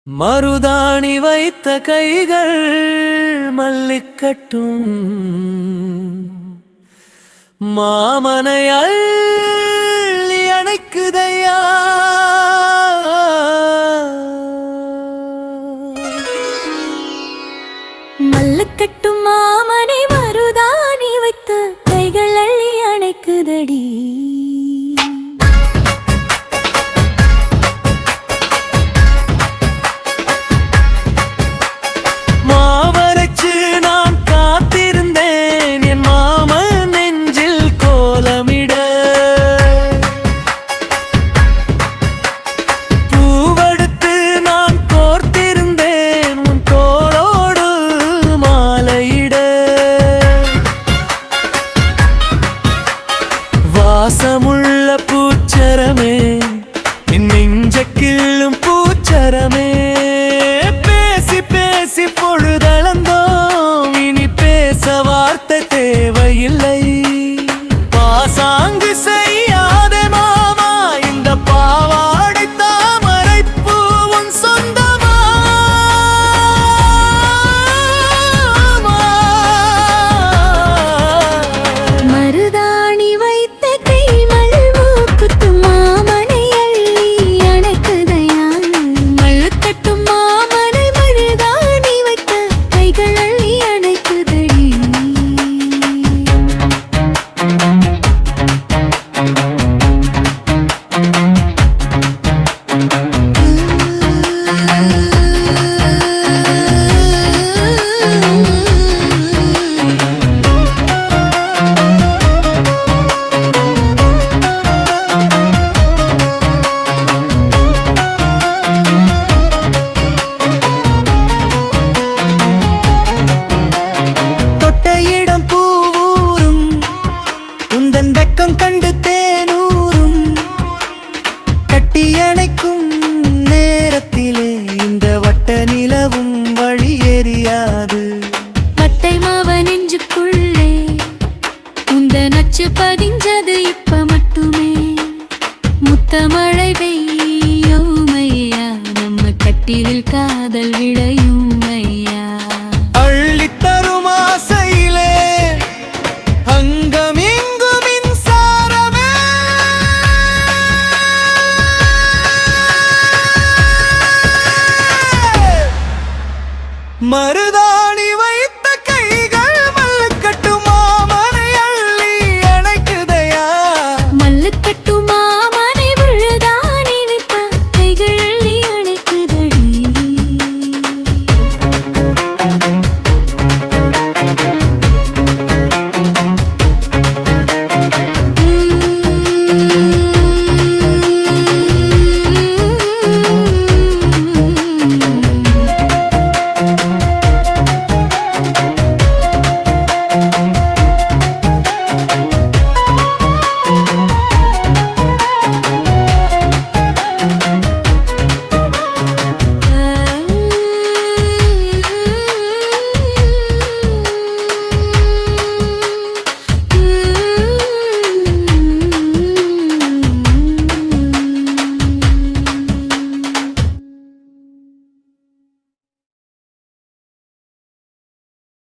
மருதாணி வைத்த கைகள் மல்லிக்கட்டும் மாமனை அள்ளி அணைக்குதையா. மல்லிக்கட்டும் மாமனை மருதாணி வைத்த கைகள் அள்ளி அணைக்குதடி. வாசமுள்ள பூச்சரமே நெஞ்ச கிள்ளும் பூச்சரமே, பேசி பேசி பொழுதளந்தோம், இனி பேச வார்த்தை தேவையில்லை. பாசாங்கு செய்யாத மாமா இந்த பாவாடை தாமரை பூவும் சொந்தமா. மருதாணி கண்டு தேனூரும் கட்டியணைக்கும் நேரத்திலே இந்த வட்ட நிலவும் வழி எறியாது. மட்டை மாவ நெஞ்சுக்குள்ளே உந்த நச்சு பதிஞ்சது இப்ப மட்டுமே. முத்தமழை பெய்யும் ஐயா, நம்ம கட்டிலில் காதல் விளையும் ஐயா. அள்ளித்தரும் ஆசையிலே அங்கமே மருதா